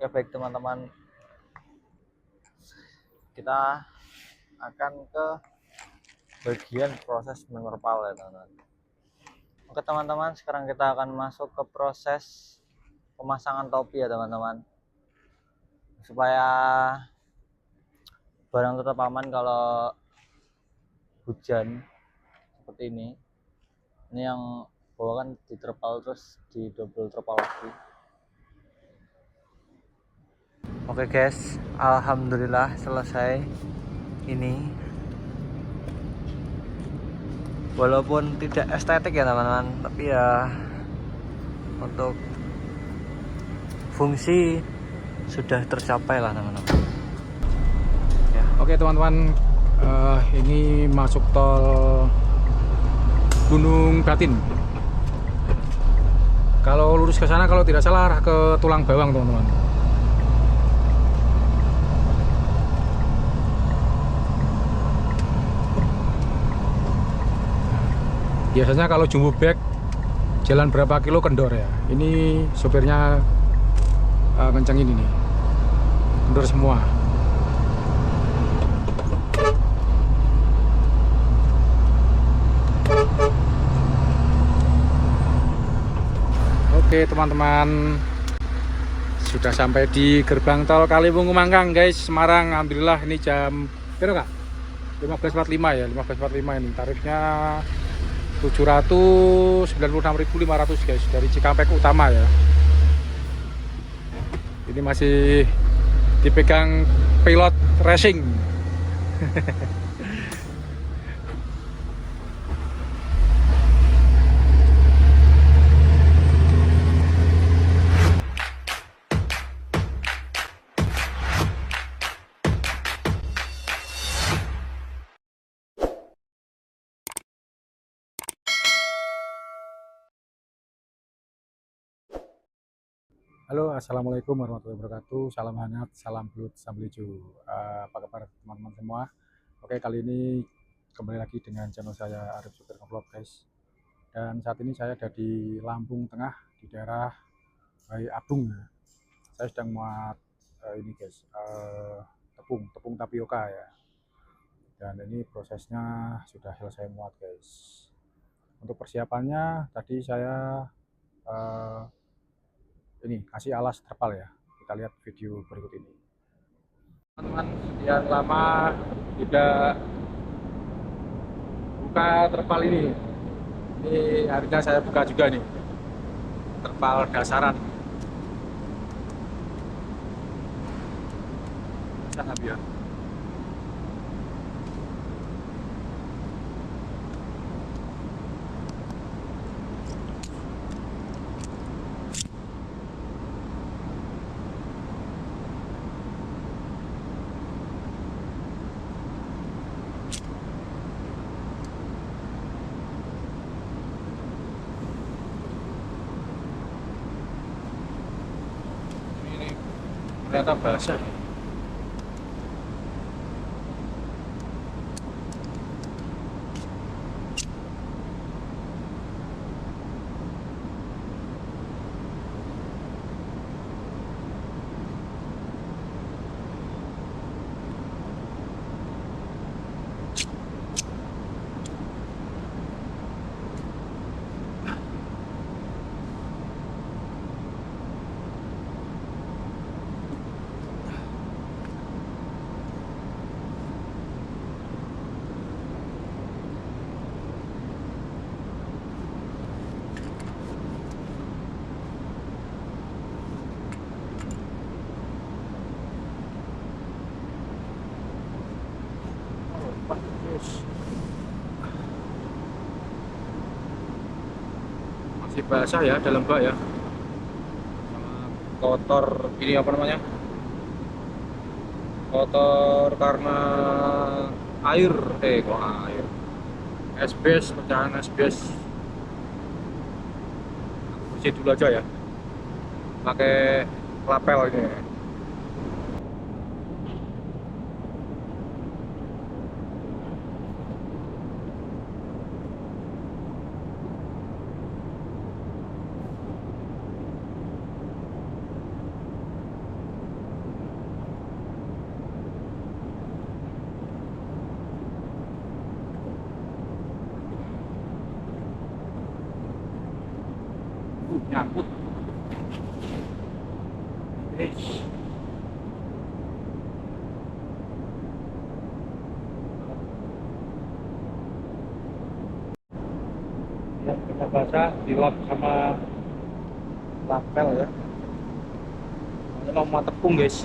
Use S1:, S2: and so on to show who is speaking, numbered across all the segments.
S1: Oke, baik teman-teman, kita akan ke bagian proses menerpal ya teman-teman. Oke teman-teman, sekarang kita akan masuk ke proses pemasangan topi ya teman-teman, supaya barang tetap aman kalau hujan seperti ini. Ini yang bawah kan diterpal, terus di double terpal lagi. Oke guys, alhamdulillah selesai ini. Walaupun tidak estetik ya teman-teman, tapi ya untuk fungsi sudah tercapai lah teman-teman ya.
S2: Oke teman-teman, ini masuk tol Gunung Batin. Kalau lurus ke sana, kalau tidak salah arah ke Tulang Bawang teman-teman. Biasanya kalau jumbo bag jalan berapa kilo kendor ya. Ini sopirnya kencengin ini, kendor semua. Oke teman-teman, sudah sampai di gerbang tol Kaliwungu Mangkang guys, Semarang. Alhamdulillah ini jam berapa kak? 15.45 ya, 15.45 ini. Tarifnya 796.500 guys, dari Cikampek Utama ya. Ini masih dipegang pilot racing. Halo, assalamualaikum warahmatullahi wabarakatuh. Salam hangat, salam belut, sambal hijau. Apa kabar teman-teman semua? Oke, kali ini kembali lagi dengan channel saya Arif Supir Vlog guys. Dan saat ini saya ada di Lampung Tengah, di daerah Bayi Abung. Saya sedang muat ini guys, tepung tapioka ya. Dan ini prosesnya sudah selesai muat guys. Untuk persiapannya tadi saya ini kasih alas terpal ya. Kita lihat video berikut ini. Teman-teman, sekian lama tidak buka terpal ini. Ini harusnya saya buka juga nih, terpal dasaran. Sangat biar. Ternyata basah. Masih basah ya, dalam bak ya, sama kotor ini apa namanya, kotor karena air, kok air, SBS, pecahan SBS. Bersih dulu aja ya, pakai lapel ini. nyangkut. Guys. Ya, kita basah dilap sama lapel ya. Ini mau tepung guys.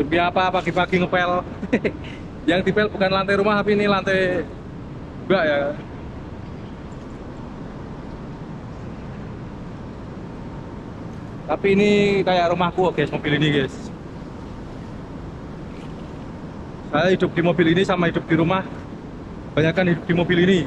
S2: Demi apa pagi-pagi ngepel? Yang dipel bukan lantai rumah tapi ini lantai juga ya. Tapi ini kayak rumahku guys, mobil ini guys. Saya hidup di mobil ini sama hidup di rumah. Kebanyakan hidup di mobil ini.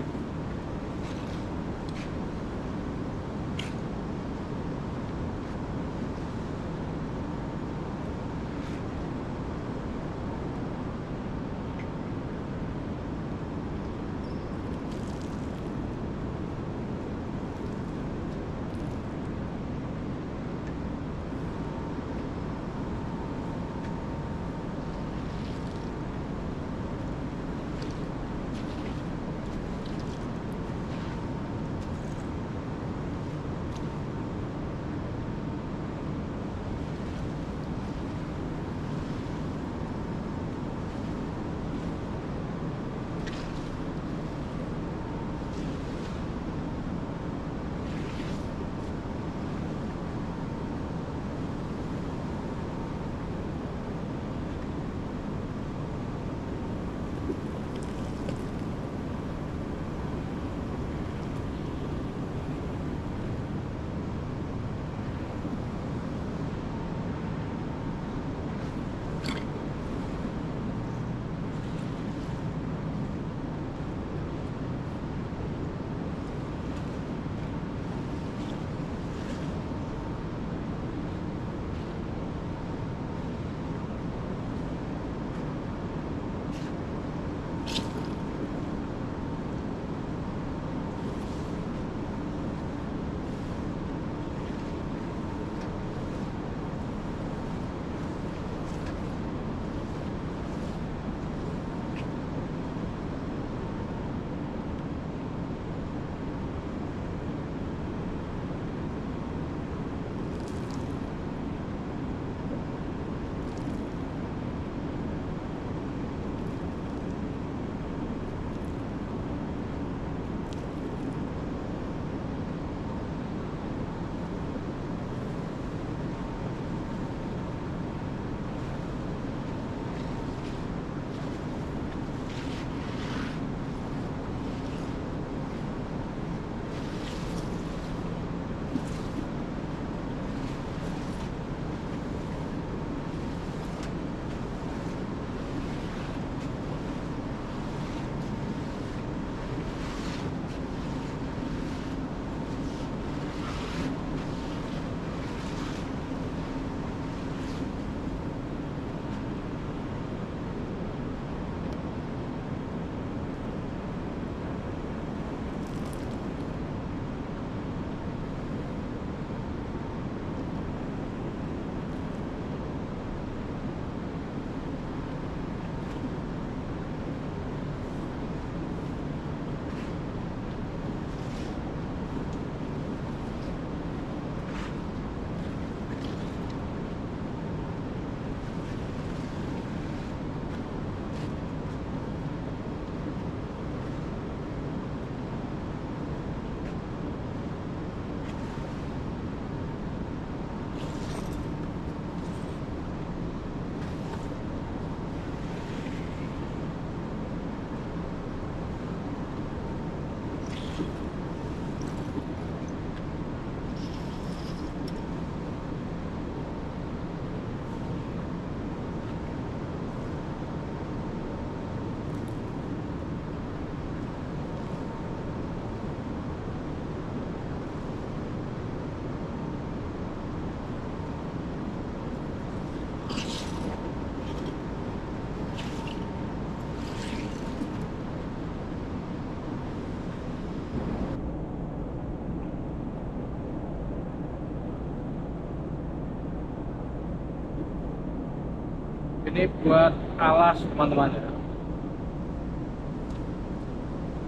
S2: Ini buat alas teman-teman ya.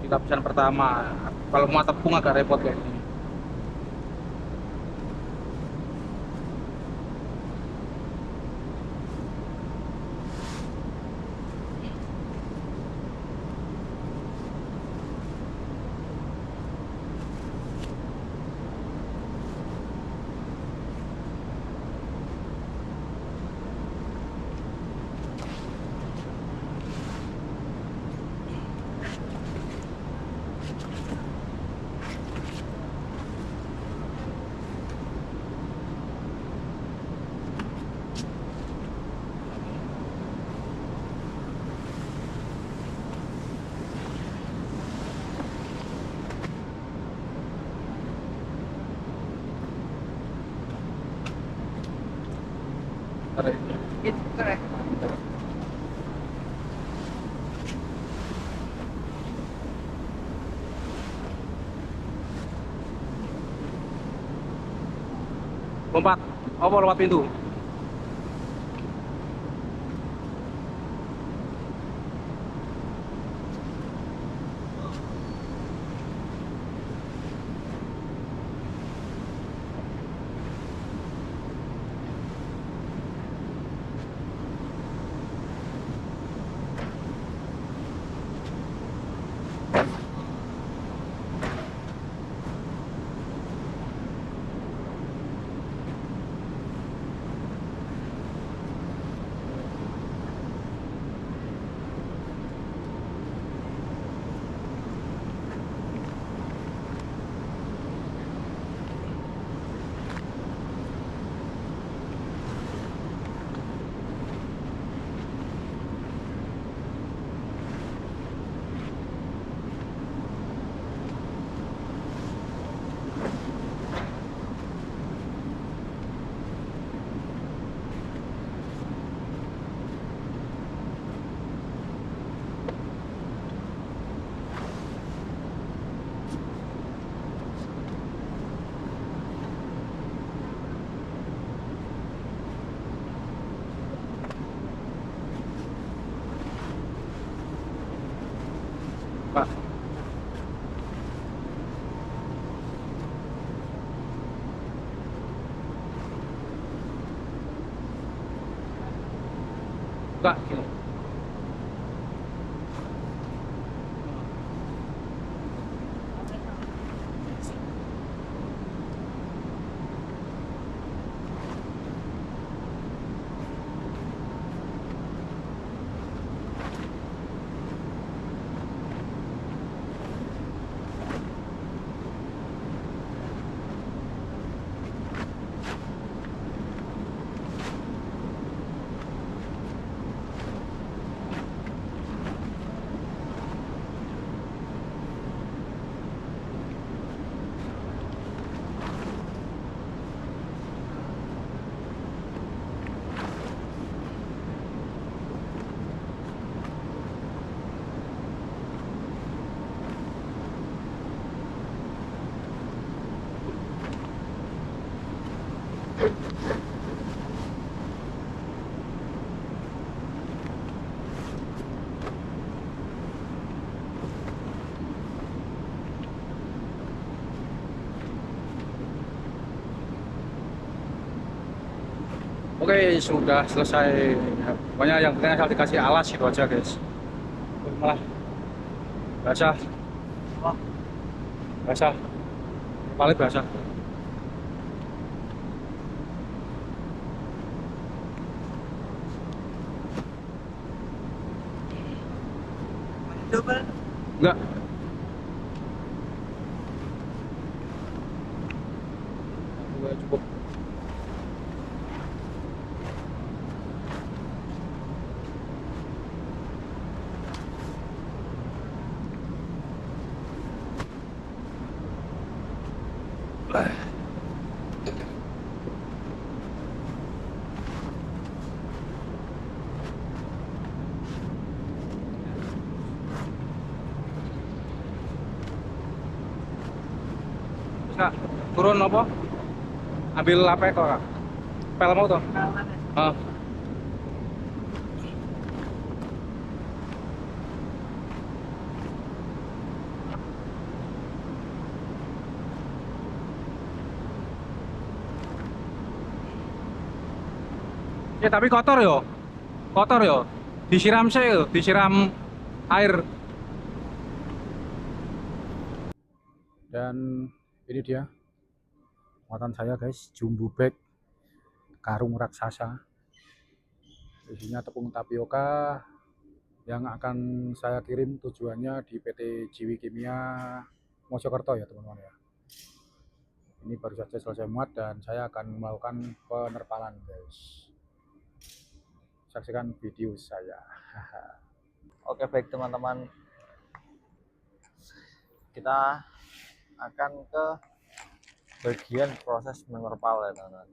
S2: Di lapisan pertama. Kalau mau tepung agak repot kayak gini. Lompat, apa lompat pintu? Pak. Buka gini. Oke, sudah selesai. Pokoknya yang penting asal dikasih alas itu aja, guys. Malah basah. Basah. Paling basah.
S3: Coba.
S2: Enggak. Enggak cukup. Kak, turun apa? Ambil apa kok, Kak? Pel mau tuh? Ah. Ya tapi kotor yo. Kotor yo. Disiram sih yo, disiram air. Dan ini dia muatan saya guys, jumbo bag karung raksasa. Isinya tepung tapioka yang akan saya kirim, tujuannya di PT Jiwi Kimia Mojokerto ya teman-teman ya. Ini baru saja selesai muat dan saya akan melakukan penerpalan guys. Saksikan video saya.
S1: Oke, baik teman-teman, kita akan ke bagian proses menerpal ya teman-teman.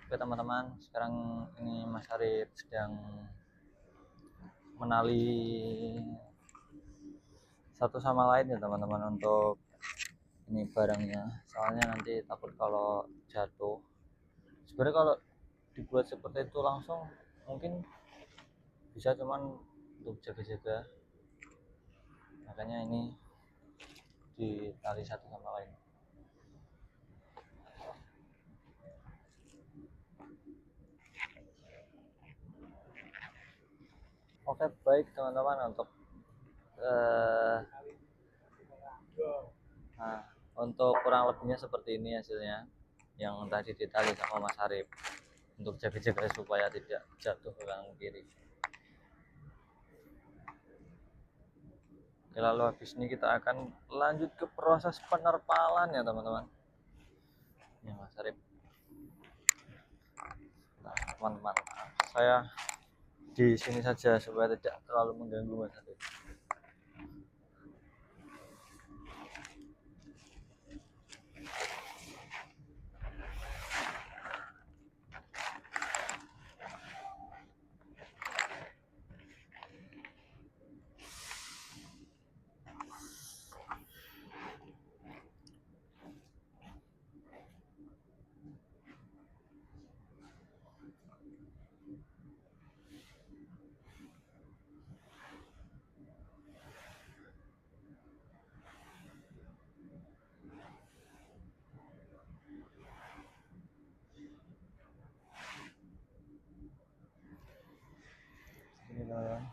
S1: Oke teman-teman, sekarang ini Mas Arif sedang menali satu sama lain ya teman-teman untuk ini barangnya, soalnya nanti takut kalau jatuh. Sebenarnya kalau dibuat seperti itu langsung mungkin bisa, cuman untuk jaga-jaga, makanya ini ditali satu sama lain. Oke, baik teman-teman, untuk nah, untuk kurang lebihnya seperti ini hasilnya yang tadi ditali sama Mas Arif, untuk jaga-jaga supaya tidak jatuh ke kanan kiri. Oke, lalu habis ini kita akan lanjut ke proses penerpalan ya teman-teman. Ini Mas Arif. Nah, teman-teman, saya di sini saja supaya tidak terlalu mengganggu Mas Arif. Ini teman-teman.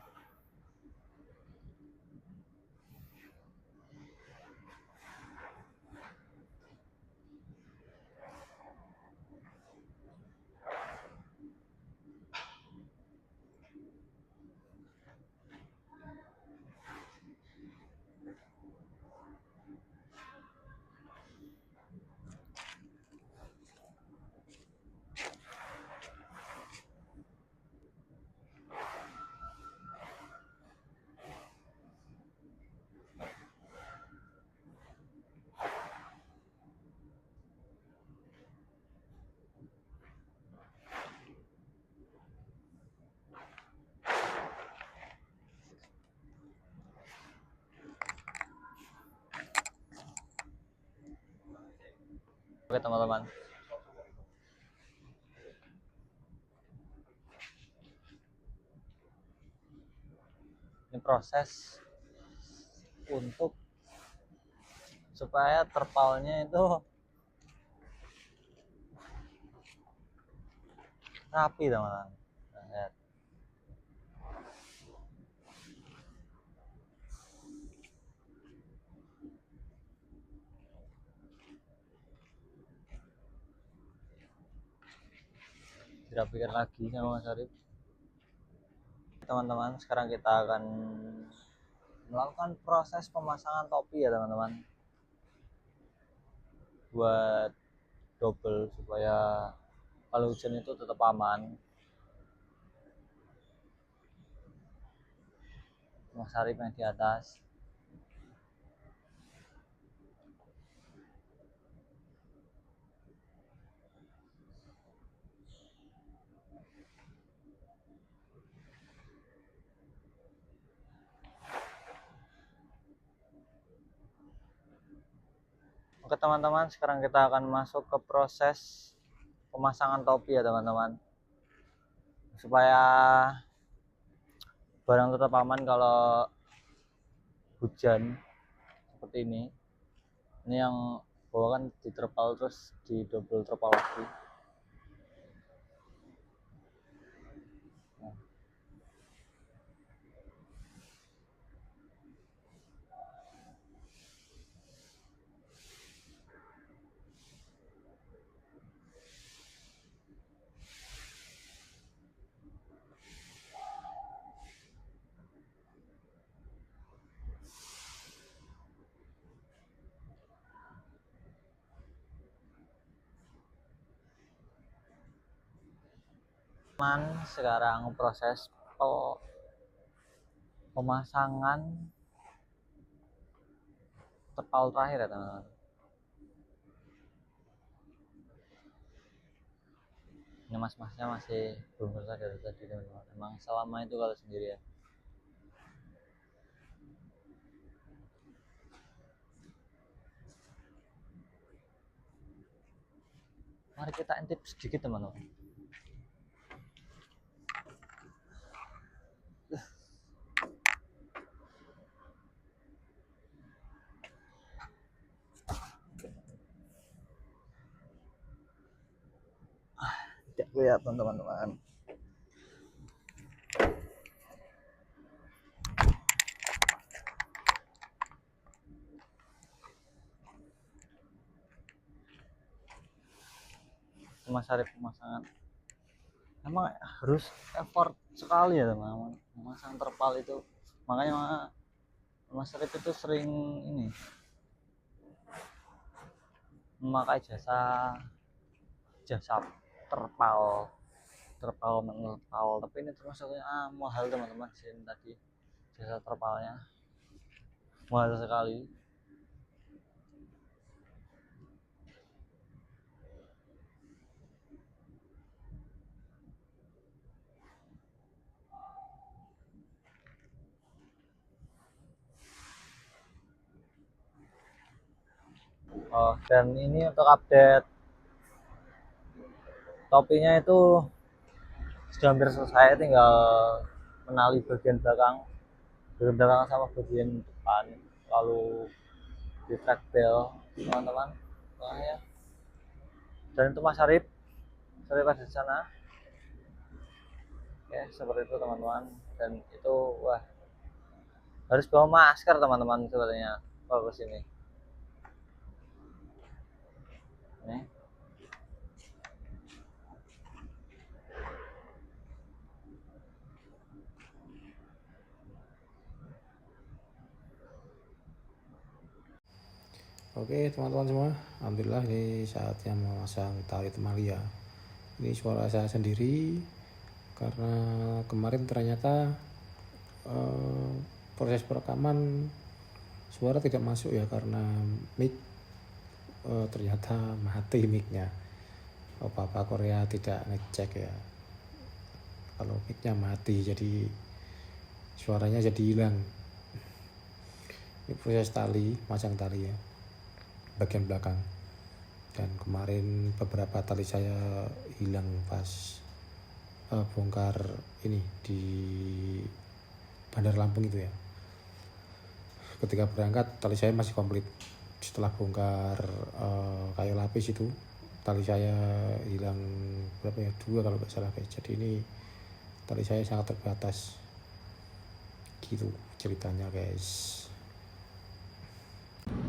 S1: Oke teman-teman, ini proses untuk supaya terpalnya itu rapi teman-teman. Nah, lihat. Dirapikan lagi sama Mas Arif. Teman-teman, sekarang kita akan melakukan proses pemasangan topi ya teman-teman, buat double supaya kalau hujan itu tetap aman. Mas Arif yang di atas. Oke teman-teman, sekarang kita akan masuk ke proses pemasangan topi ya teman-teman, supaya barang tetap aman kalau hujan seperti ini. Ini yang bawah kan diterpal, terus di double terpal lagi. Sekarang proses pemasangan terpal terakhir ya teman-teman. Ini mas-masnya masih belum selesai dari tadi teman-teman. Emang selama itu kalau sendiri ya. Mari kita intip sedikit teman-teman. Tidak kelihatan teman-teman. Mas Arif pemasangan emang harus effort sekali ya teman-teman memasang terpal itu. Makanya Mas Arif itu sering ini memakai jasa terpal menterpal, tapi ini termasuknya mahal teman-teman. Sini tadi jasa terpalnya mahal sekali. Oh, dan ini untuk update topinya itu sudah hampir selesai, tinggal menali bagian belakang sama bagian depan, lalu di track bell teman-teman. Ya. Dan itu Mas Arif ada di sana. Oke, seperti itu teman-teman. Dan itu wah, harus bawa masker teman-teman sebenarnya kalau ke sini. Nih.
S2: Oke teman-teman semua, alhamdulillah ini saatnya memasang tali temali ya. Ini suara saya sendiri karena kemarin ternyata proses perekaman suara tidak masuk ya, karena mic ternyata mati micnya. Papa Korea tidak ngecek ya, kalau micnya mati jadi suaranya jadi hilang. Ini proses tali, masang tali ya bagian belakang. Dan kemarin beberapa tali saya hilang pas bongkar ini di Bandar Lampung itu ya. Ketika berangkat tali saya masih komplit. Setelah bongkar kayu lapis itu tali saya hilang berapa ya, 2 kalau nggak salah guys. Jadi ini tali saya sangat terbatas gitu ceritanya guys.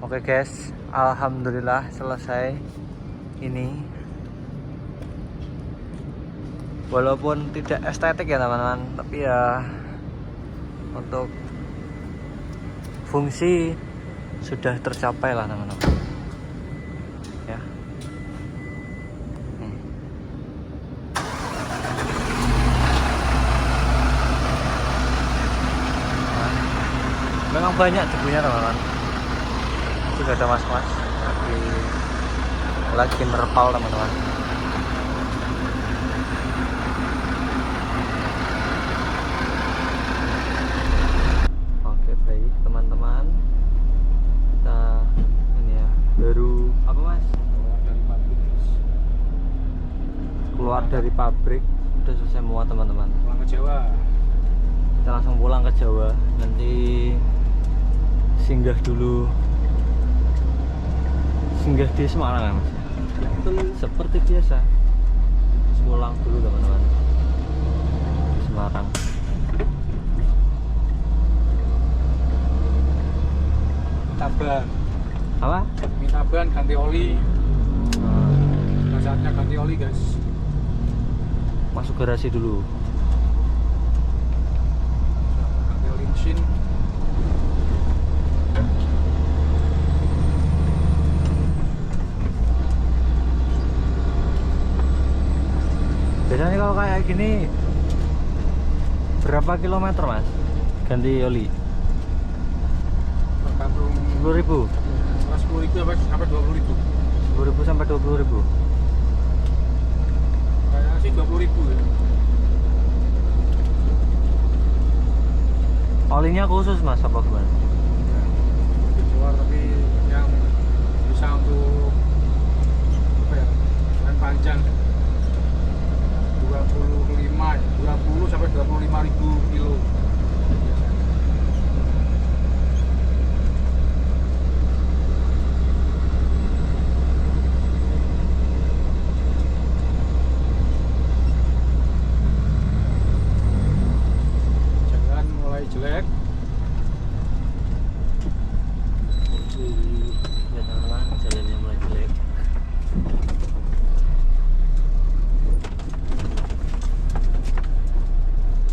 S1: Oke guys, alhamdulillah selesai ini. Walaupun tidak estetik ya teman-teman, tapi ya untuk fungsi sudah tercapai lah teman-teman. Ya. Memang banyak debunya teman-teman. Sudah ada mas-mas lagi merpal teman-teman. Oke baik teman-teman, kita ini ya baru dari pabrik udah selesai muat teman-teman.
S2: Pulang ke Jawa.
S1: Kita langsung pulang ke Jawa. Nanti singgah dulu. Singgah di Semarang ya Mas.
S2: Ya, betul.
S1: Seperti biasa. Pulang dulu teman-teman. Semarang.
S2: Taban.
S1: Apa?
S2: Minta ban ganti oli. Nah, saatnya ganti oli guys.
S1: Masuk garasi dulu.
S2: Ganti oli mesin.
S1: Biasanya kalau kayak gini berapa kilometer Mas? Ganti oli?
S2: Tergantung
S1: 10.000.
S2: 10.000 sampai 20.000.
S1: 10.000 sampai 20.000.
S2: Kayaknya sih 20.000 ya.
S1: Olinya khusus Mas apa gimana?
S2: Di luar tapi yang bisa untuk apa ya? Jalan panjang 25 ya, 20 sampai 25.000 kilo. Jalan mulai jelek.
S1: Ya teman-teman, jalannya mulai jelek.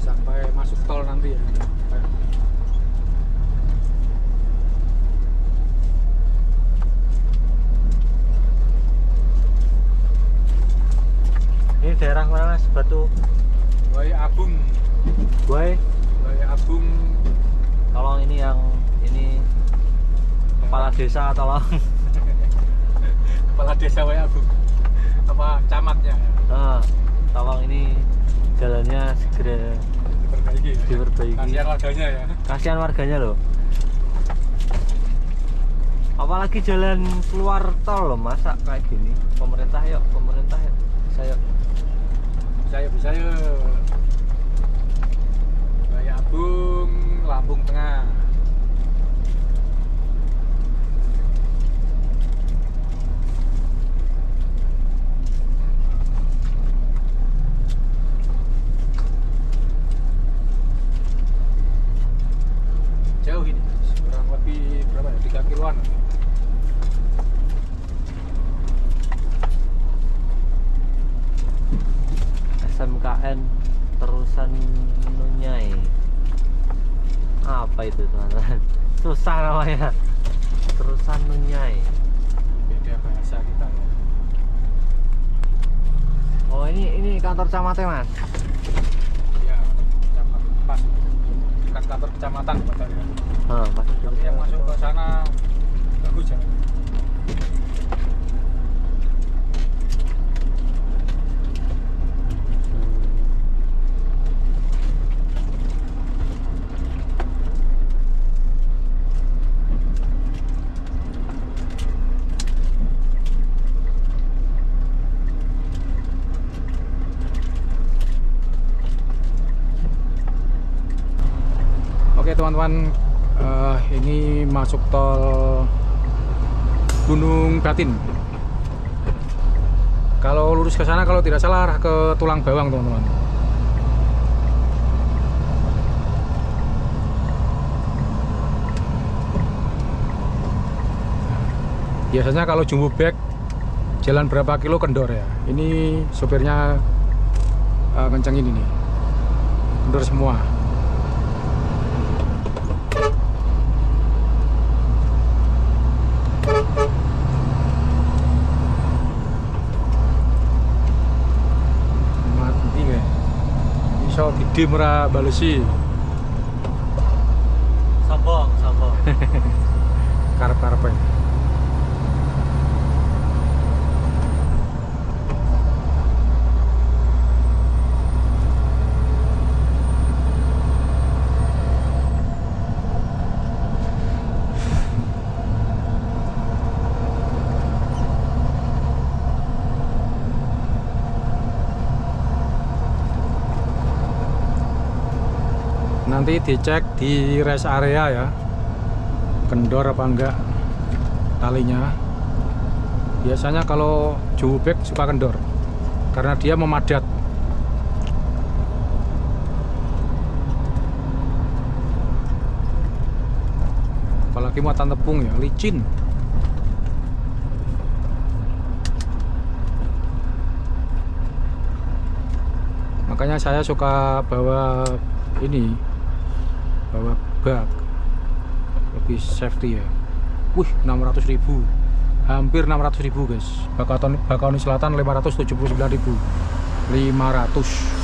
S2: Sampai masuk tol nanti ya.
S1: Ini daerah mana Mas? Batu
S2: Wai Abung,
S1: Buai.
S2: Wai Abung.
S1: Tolong ini yang ini kepala desa tolong.
S2: Kepala desa Wai Abung. Apa camatnya ya?
S1: Nah, tolong ini jalannya segera
S2: Diperbaiki. Ya?
S1: diperbaiki.
S2: Kasihan warganya ya.
S1: Kasihan warganya loh. Apalagi jalan keluar tol loh, masa kayak gini. Pemerintah yuk, bisa yuk.
S2: Bisa ya. Wai Abung, Lampung Tengah. Jauh ini, kurang lebih berapa ya? 3 kiloan.
S1: SMKN Terusan Nunyai. Apa itu teman-teman? Susah namanya. Terusan Nunyai.
S2: Beda bahasa kita ya.
S1: Oh ini kantor camatnya Mas.
S2: Ya, kecamatan pas. Bukan kantor kecamatan padahal.
S1: Pas
S2: Tapi yang masuk ke sana bagus ya. Oke teman-teman, ini masuk tol Gunung Batin. Kalau lurus ke sana, kalau tidak salah arah ke Tulang Bawang teman-teman. Biasanya kalau jumbo bag jalan berapa kilo kendor ya. Ini sopirnya kencang ini nih, kendor semua. Mati kayak iso gede murah balesi.
S1: sombong.
S2: Karep-karep ae. nanti dicek di rest area ya, kendor apa enggak talinya. Biasanya kalau jowback suka kendor karena dia memadat. Apalagi muatan tepung ya, licin. Makanya saya suka bawa ini, bawa bak, lebih safety ya. Wih, 600.000, hampir 600.000 guys. Bakahuni Selatan 579.500.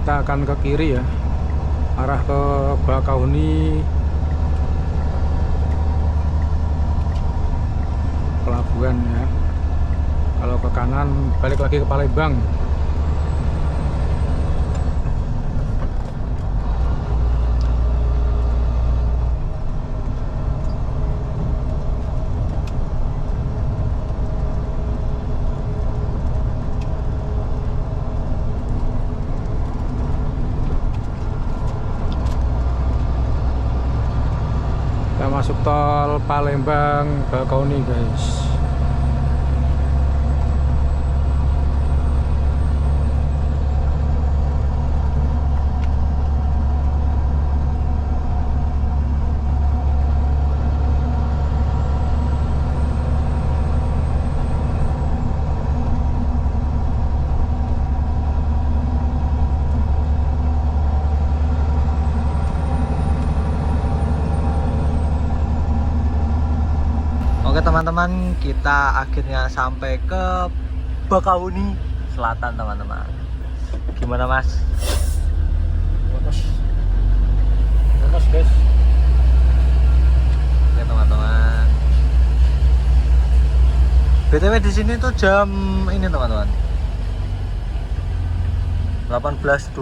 S2: Kita akan ke kiri ya, arah ke Bakahuni pelabuhan ya. Kalau ke kanan balik lagi ke Palembang. Kita masuk tol Palembang Bakahuni guys.
S1: Oke teman-teman, kita akhirnya sampai ke Bakahuni Selatan teman-teman. Gimana mas?
S2: Bonus guys.
S1: Oke teman-teman. BTW di sini tuh jam ini teman-teman. 18.21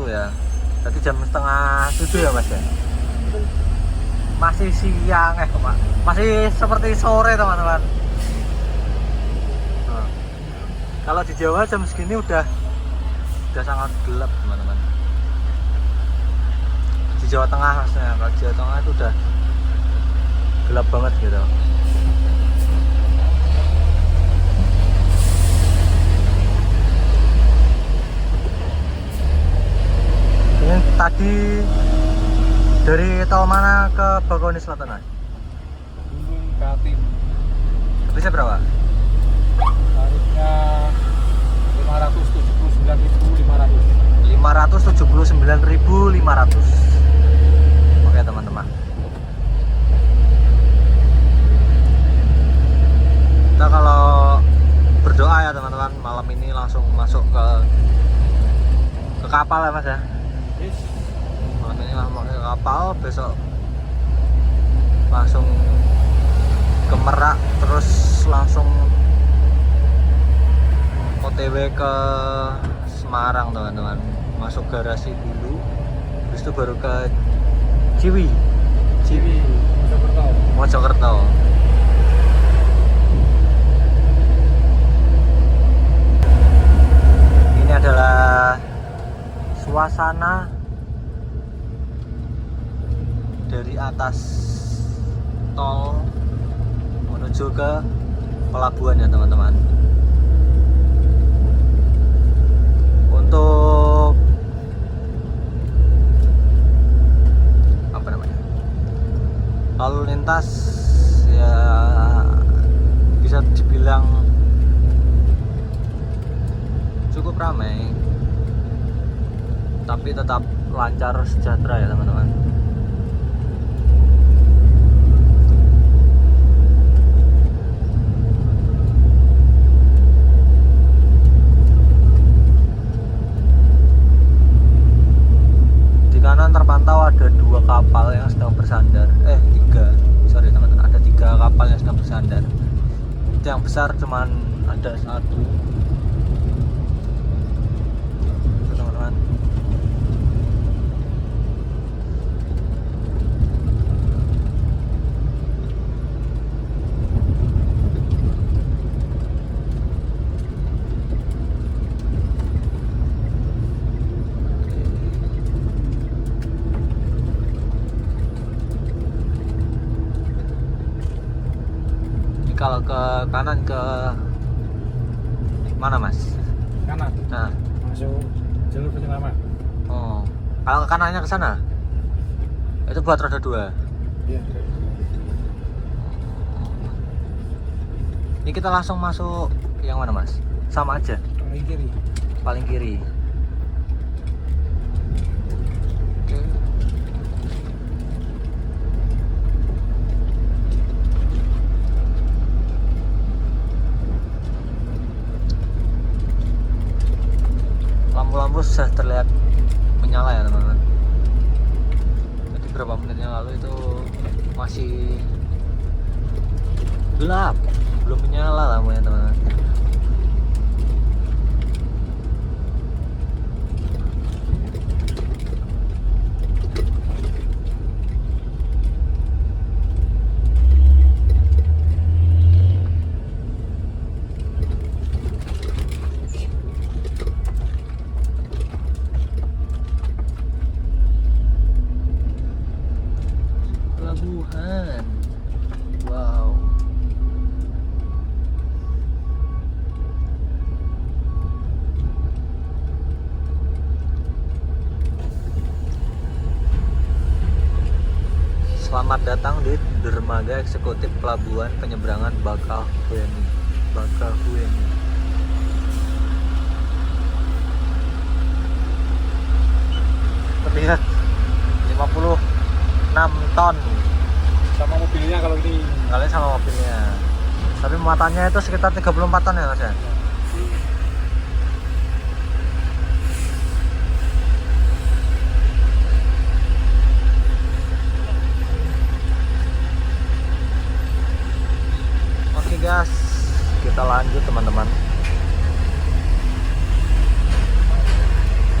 S1: ya. Tadi jam setengah 7 ya mas ya. Masih siang Pak. Masih seperti sore teman-teman. Nah, kalau di Jawa jam segini udah sangat gelap teman-teman. Di Jawa Tengah maksudnya, kalau di Jawa Tengah itu udah gelap banget gitu. Ini tadi dari tol mana ke Bakahuni Selatan mas?
S2: Gunung Katim.
S1: Bisa berapa?
S2: Tarifnya 579.500.
S1: 579.500. Oke teman-teman. Kita kalau berdoa ya teman-teman, malam ini langsung masuk ke kapal ya mas ya.
S2: Yes.
S1: Malam ini langsung ke kapal, besok langsung ke Merak, terus langsung OTW ke Semarang teman-teman. Masuk garasi dulu, habis itu baru ke Mojokerto. Ini adalah suasana dari atas tol menuju ke pelabuhan ya teman-teman. Untuk lintas ya bisa dibilang cukup ramai, tapi tetap lancar sejahtera ya teman-teman. Di kanan terpantau ada 2 kapal yang sedang bersandar, 3, sorry teman-teman, ada 3 kapal yang sedang bersandar. Itu yang besar cuman ada 1. Teman-teman, ini kalau ke kanan ke mana mas?
S2: Kanan.
S1: Nah,
S2: Masuk jalur penyelamat.
S1: oh, kalau ke kanannya ke sana, itu buat roda 2.
S2: Iya.
S1: Ini kita langsung masuk yang mana mas? Sama aja,
S2: Paling kiri.
S1: paling kiri. Oke. Lampu-lampu sudah terlihat menyala ya teman-teman. Jadi beberapa menit yang lalu itu masih gelap, belum menyala lampunya teman-teman. Pelabuhan, wow. Selamat datang di Dermaga Eksekutif Pelabuhan Penyeberangan Bakauheni. Bakauheni. Terlihat 56 ton
S2: Sama mobilnya kalau ini.
S1: kalian sama mobilnya. Tapi muatannya itu sekitar 34 ton ya mas ya? Oke guys, kita lanjut teman-teman.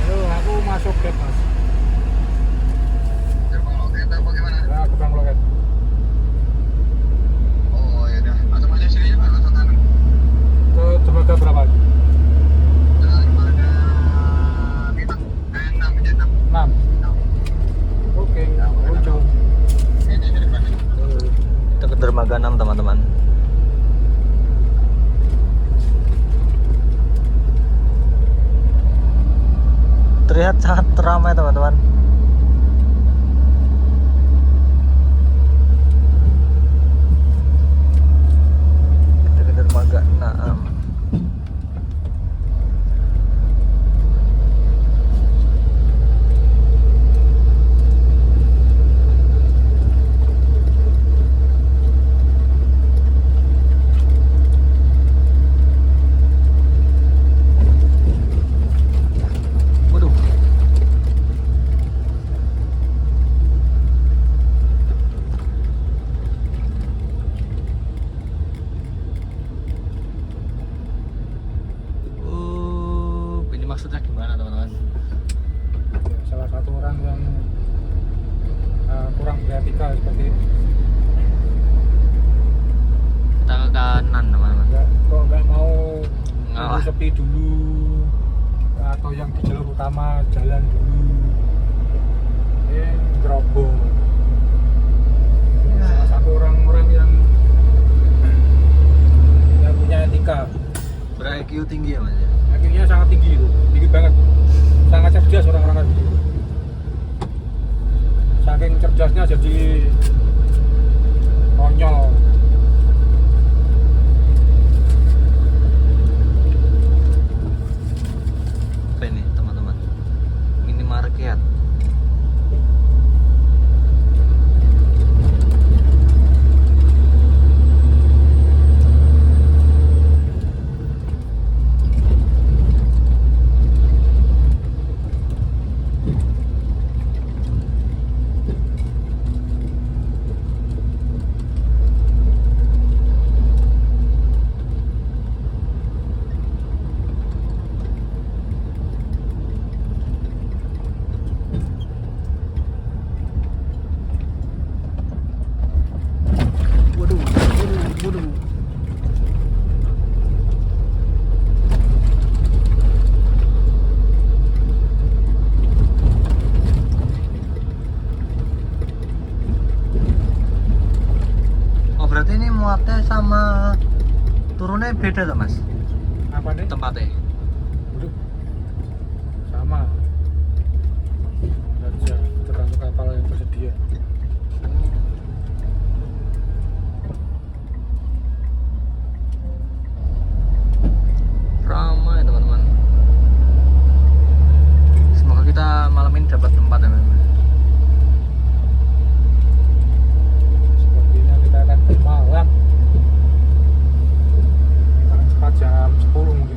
S2: Ayo, aku masuk gate mas.
S3: Gerbang loket apa gimana?
S2: Ya, gerbang loket.
S3: Oh ya udah. Masuk aja sini Pak, masuk kanan.
S2: Ke dermaga berapa?
S3: Daripada bintang 6 aja 6.
S2: 6. Oke, ujung.
S3: Ini di depan.
S1: Kita ke dermaga 6 teman-teman. Terlihat sangat ramai teman-teman. Kita ke dermaga 6. Waduh. Ini maksudnya gimana teman-teman?
S2: Salah satu orang yang kurang beretika seperti itu.
S1: Kita ke kanan teman-teman.
S2: Kok nggak mau
S1: Ngalah.
S2: nunggu sepi dulu, atau yang di jalur utama jalan dulu. Gerobong. Salah satu orang-orang yang punya etika.
S1: Ber-IQ tinggi ya mas ya?
S2: Akhirnya sangat tinggi itu, tinggi banget. Sangat cerdas orang-orang itu. Saking cerdasnya jadi konyol.
S1: Apa ini teman-teman? Minimarket. Waduh. Oh berarti ini muatnya sama turunnya beda tuh mas
S2: Apa nih?
S1: tempatnya?
S2: Waduh. Sama aja, tergantung kapal yang tersedia.
S1: Ramai teman-teman. Semoga kita malam ini dapat tempat ya teman-teman.
S2: Sepertinya kita akan bermalam paling cepat jam 10 mungkin.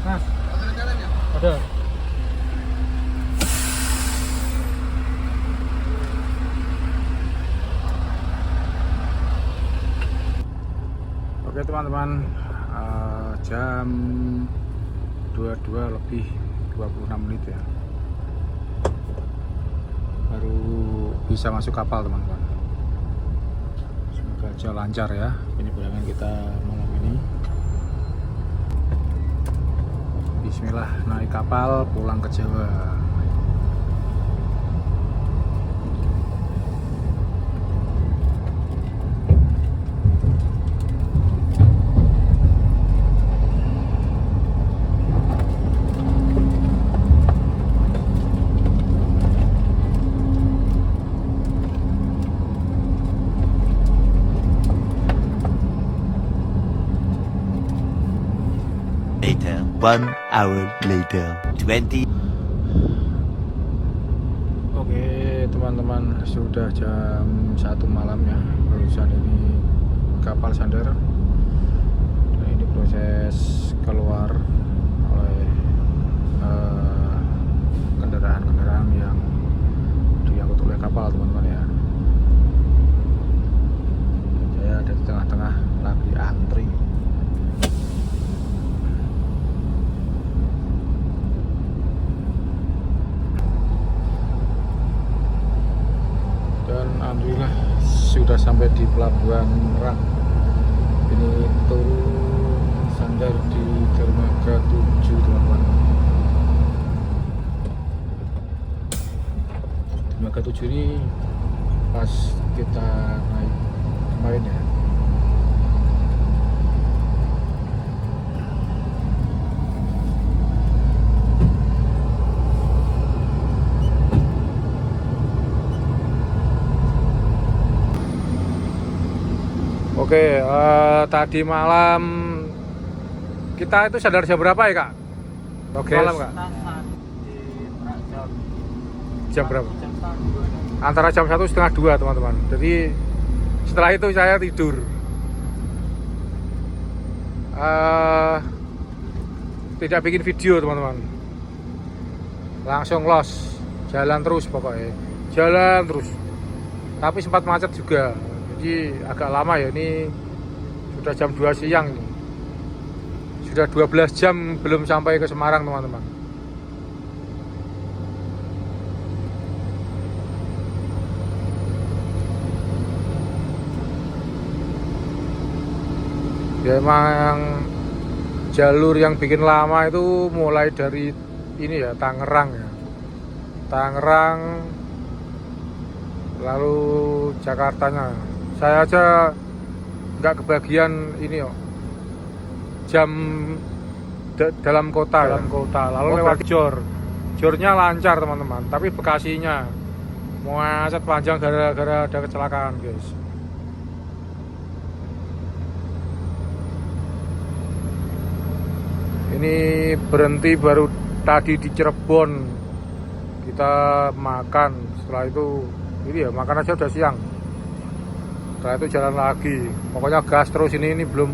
S2: Mas,
S3: Ada jalan ya?
S2: ada. Oke teman-teman, jam 22 lebih 26 menit ya, baru bisa masuk kapal teman-teman. Semoga aja lancar ya penyeberangan kita malam ini. Bismillah, naik kapal pulang ke Jawa.
S4: Later, 1 hour later, 20.
S2: Oke teman-teman, sudah jam 1 malam ya. Barusan ini kapal sandar. Nah, ini proses keluar oleh kendaraan-kendaraan yang diangkut oleh kapal teman-teman ya. Saya ada di tengah-tengah lagi antri. Dan alhamdulillah sudah sampai di Pelabuhan Merak. Ini turun sandar di dermaga 7 teman-teman. Dermaga 7 ini pas kita naik kemarin ya. Oke, tadi malam kita itu sadar jam berapa ya kak? Oke. Malam kak? Jam berapa? Antara jam 1:30 teman-teman. Jadi setelah itu saya tidur. Tidak bikin video teman-teman. Langsung los, jalan terus pokoknya, jalan terus. Tapi sempat macet juga. Jadi agak lama ya, ini sudah jam 2 siang ini. Sudah 12 jam belum sampai ke Semarang teman-teman. Ya emang jalur yang bikin lama itu mulai dari ini ya, Tangerang ya. Tangerang lalu Jakartanya. Saya aja nggak kebagian ini yo. Jam dalam kota, lalu lewat Jornya lancar teman-teman, tapi Bekasinya macet panjang gara-gara ada kecelakaan guys. Ini berhenti baru tadi di Cirebon, kita makan, setelah itu ini ya makan aja udah siang, setelah itu jalan lagi, pokoknya gas terus. Ini belum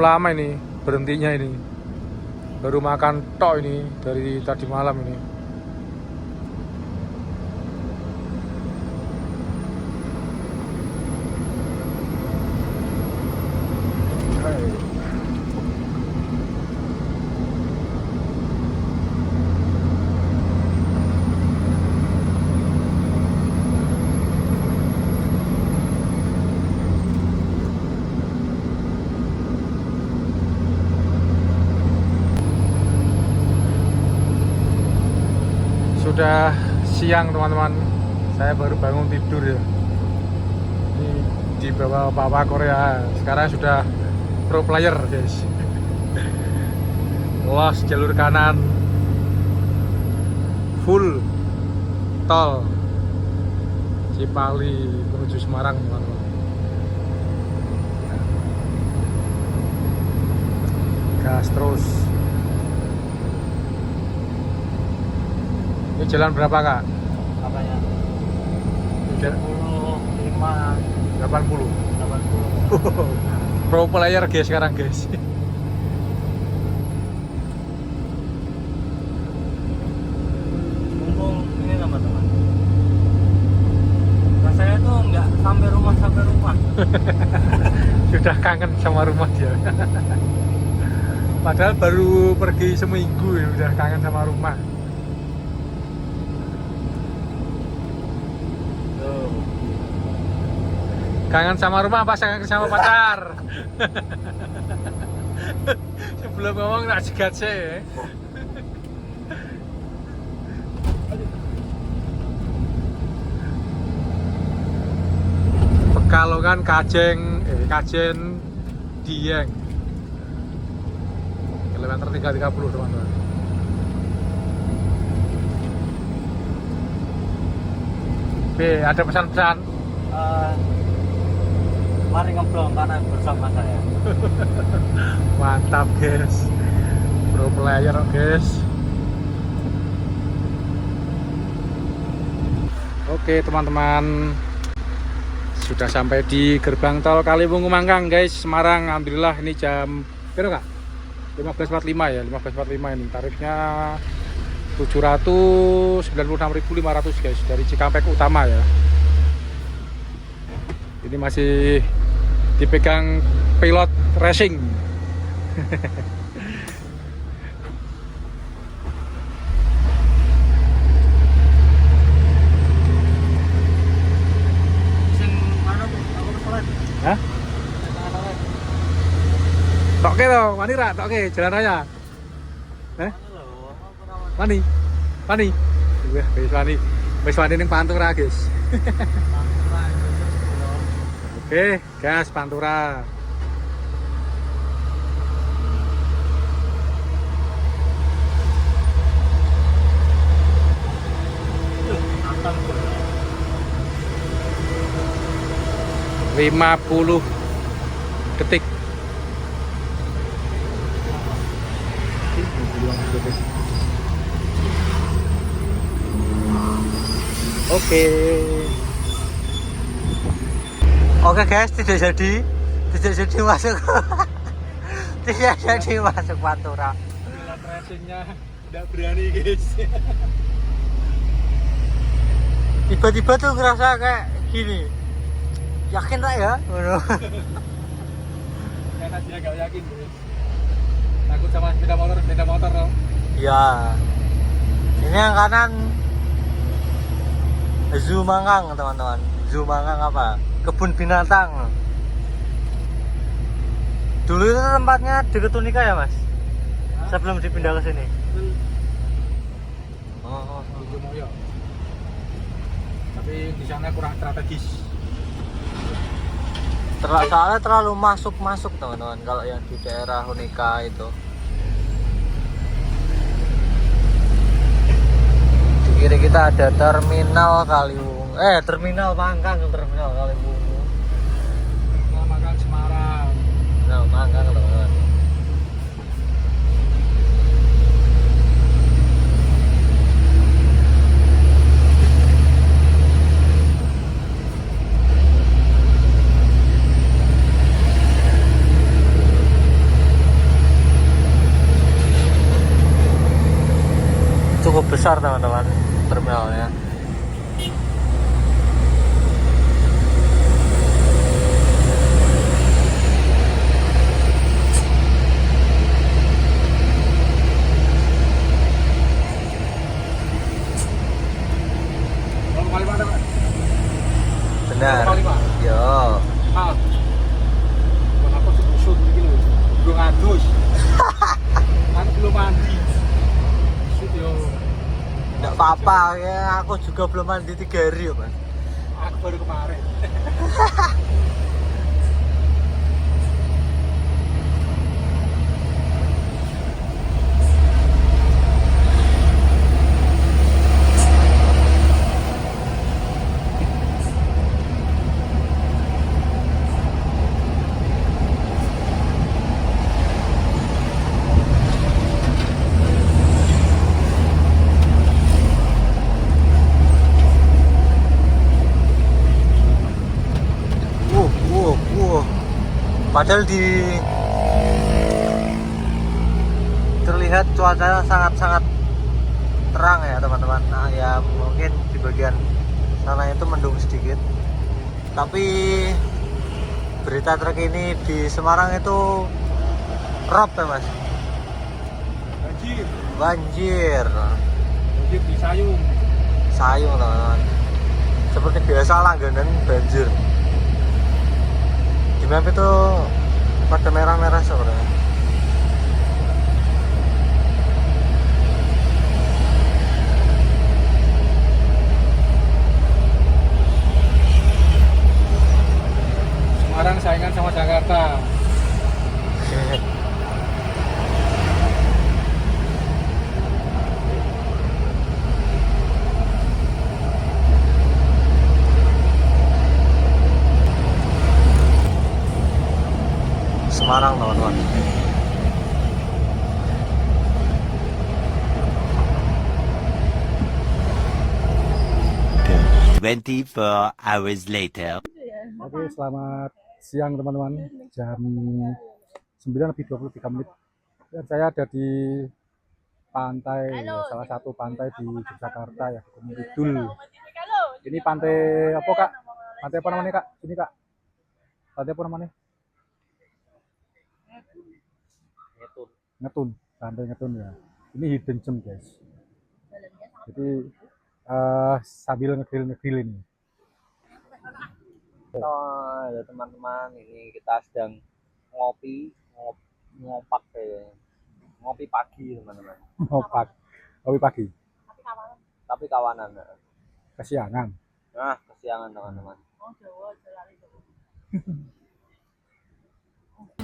S2: lama ini berhentinya, ini baru makan tok ini dari tadi malam ini. Sudah siang teman-teman, saya baru bangun tidur ya. Ini di bawah Papa Korea, sekarang sudah pro player guys. Los jalur kanan, full tol Cipali menuju Semarang teman-teman. Gas terus. Ini jalan berapa kak?
S1: Apanya?
S2: 75, 80.
S1: 80.
S2: Pro player guys sekarang guys.
S1: Mumpung ini teman-teman, rasanya tuh nggak sampai rumah.
S2: Sudah kangen sama rumah dia. Padahal baru pergi seminggu ya, udah kangen sama rumah. Kangen sama rumah apa kangen sama pacar? Sebelum ngomong tak jegat sih. Pekalongan Kajen Dieng. Kilometer 330 teman-teman. Ada pesan-pesan?
S1: Mari ngeblong karena bersama saya.
S2: Mantap guys, pro player guys. Oke teman-teman, sudah sampai di gerbang tol Kaliwungu Mangkang guys, Semarang. Alhamdulillah ini jam berapa kak? 15.45 ya, 15.45 ini. Tarifnya 796.500 guys, dari Cikampek Utama ya. Ini masih dipegang pilot racing. Hah? Toke to, wani ra toke jalan raya. Wani. Wis wani ning Pantura, guys. Oke, gas Pantura. Lima 50 detik.
S1: Oke guys, tidak jadi masuk. Tidak jadi masuk Pantura.
S2: Pilot racingnya tidak berani guys.
S1: Tiba-tiba tuh ngerasa kayak gini. Yakin tak ya?
S2: Karena dia gak yakin guys. Takut sama sepeda motor loh.
S1: Iya. Ini yang kanan Zoo Mangkang teman-teman. Zoo Mangkang apa? Kebun binatang. Dulu itu tempatnya deket Unika ya mas? Sebelum dipindah ke sini. Oh,
S2: Moyo. Tapi di sana kurang strategis.
S1: soalnya terlalu masuk teman-teman kalau yang di daerah Unika itu. Di kiri kita ada terminal Kaliwungu. Terminal Mangkang, terminal Kaliwungu.
S2: Terminal Mangkang Semarang.
S1: Nah, Mangkang teman-teman. Cukup besar teman-teman terminalnya.
S2: Kalau kali mana, Pak?
S1: Benar.
S2: Kali, Pak.
S1: Yo.
S2: Ah. Kenapa sih busuk begini loh? Belum ngadus. Kan belum mandi. Busuk yo.
S1: Enggak apa-apa ya, aku juga belum mandi 3 hari ya, Mas.
S2: Aku baru kemarin.
S1: Padahal terlihat cuacanya sangat-sangat terang ya teman-teman. Nah, ya mungkin di bagian sana itu mendung sedikit. Tapi berita terkini di Semarang itu rob ya Mas.
S2: Banjir.
S1: Banjir.
S2: Banjir di Sayung.
S1: Sayung teman-teman. Seperti biasa langganan banjir. Di map itu pada merah-merah sebenarnya.
S2: Semarang saingan sama Jakarta.
S1: Semarang teman-teman.
S4: Twenty-four hours later.
S2: Oke, selamat siang teman-teman. Jam 9:23 dan saya ada di pantai, salah satu pantai di Yogyakarta ya, Gunung Kidul. Ini pantai apa Kak? Pantai apa namanya Kak? Ini Kak. Pantai apa namanya? Ngetun, pantai Ngetun ya. Ini hidden gem guys. Jadi sambil ngegrill ini.
S1: Oh, ya teman-teman, ini kita sedang ngopak ya. Ngopi pagi teman-teman.
S2: Ngopi pagi.
S1: Tapi kawanan.
S2: Kesiangan.
S1: Nah, kesiangan teman-teman.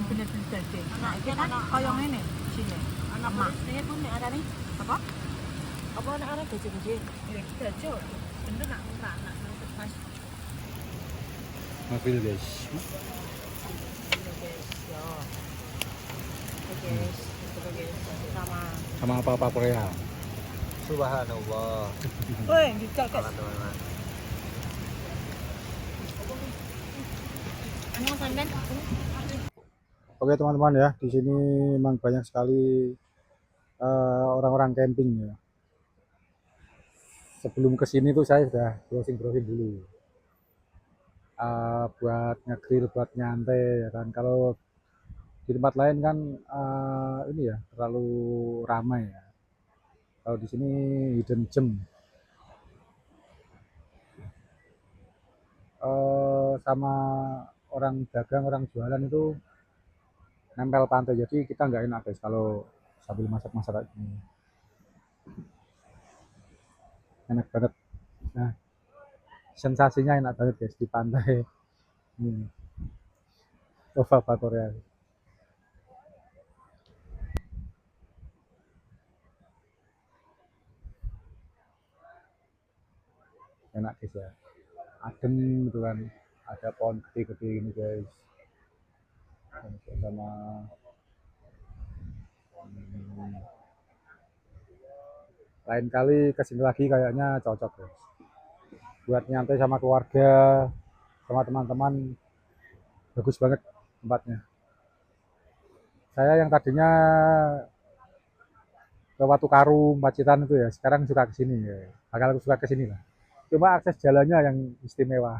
S5: Bener-bener daging. Nah, iki kan koyo ngene sini. Anak polisi pun nek arane apa? Apa anak arane daging-daging? Ya, daging. Bener nak anak pas.
S2: Ngegrill guys.
S5: Oke,
S2: Sama apa-apa Korea.
S1: Subhanallah.
S5: Woi, dijak guys.
S1: Teman-teman.
S5: Anu sampean
S2: Oke teman-teman ya, di sini memang banyak sekali orang-orang camping ya. Sebelum kesini tuh saya sudah browsing dulu buat ngegrill, buat nyantai ya kan. Kalau di tempat lain kan ini ya terlalu ramai ya. Kalau di sini hidden gem. Sama orang dagang, orang jualan itu nempel pantai, jadi kita nggak enak guys kalau sambil masak-masak kayak gini. enak banget. Nah, sensasinya enak banget guys di pantai ini. Lava Korea. Enak guys ya. Adem gitu kan. Ada pohon gede-gede ini guys. Dan sama lain kali kesini lagi kayaknya cocok guys. Buat nyantai sama keluarga, sama teman-teman, bagus banget tempatnya. Saya yang tadinya ke Watu Karu, Pacitan itu ya, sekarang suka ke sini ya. Bakal aku suka ke sini lah. Cuma akses jalannya yang istimewa.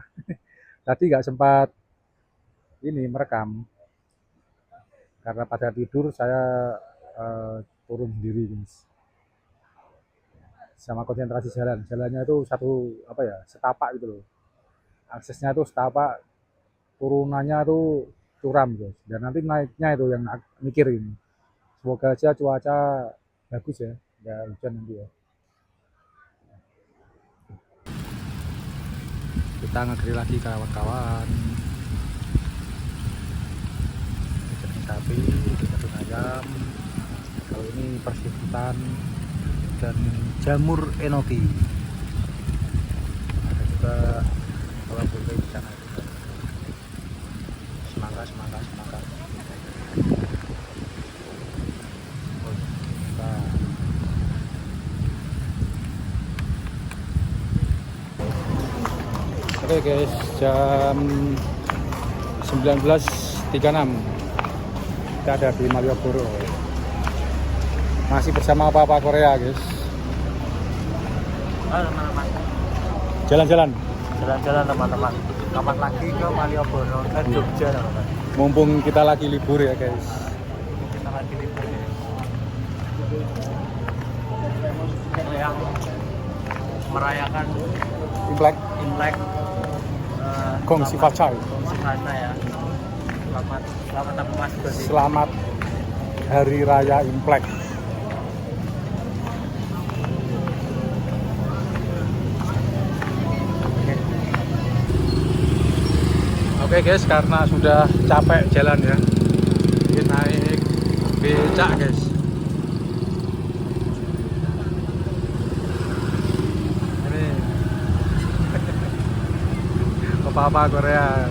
S2: Tadi nggak sempat ini merekam karena pada tidur saya turun sendiri guys. Sama konsentrasi jalannya itu satu apa ya, setapak gitu loh. Aksesnya itu setapak, turunannya itu curam guys. Dan nanti naiknya itu yang mikir ini. Semoga aja cuaca bagus ya, nggak hujan nanti ya. Kita ngegeri lagi kawan-kawan. Daging sapi, daging ayam. Kalau ini persikutan dan jamur enoki. Ada juga kolam bunga di sana. Semangka. Oke guys, jam 19.36 kita ada di Malioboro. Masih bersama Papa Korea guys.
S1: Halo teman-teman.
S2: Jalan-jalan.
S1: Jalan-jalan teman-teman. Kapan lagi ke Malioboro, ke Jogja teman-teman.
S2: Mumpung kita lagi libur ya guys.
S1: Kita lagi libur ya. Yang merayakan
S2: Imlek,
S1: Imlek.
S2: Gongsi Facai.
S1: Gongsi Facai ya. Selamat apa Mas Gongsi?
S2: Selamat Hari Raya Imlek. Oke guys, karena sudah capek jalan ya, ini naik becak guys. Ini Papa Korea.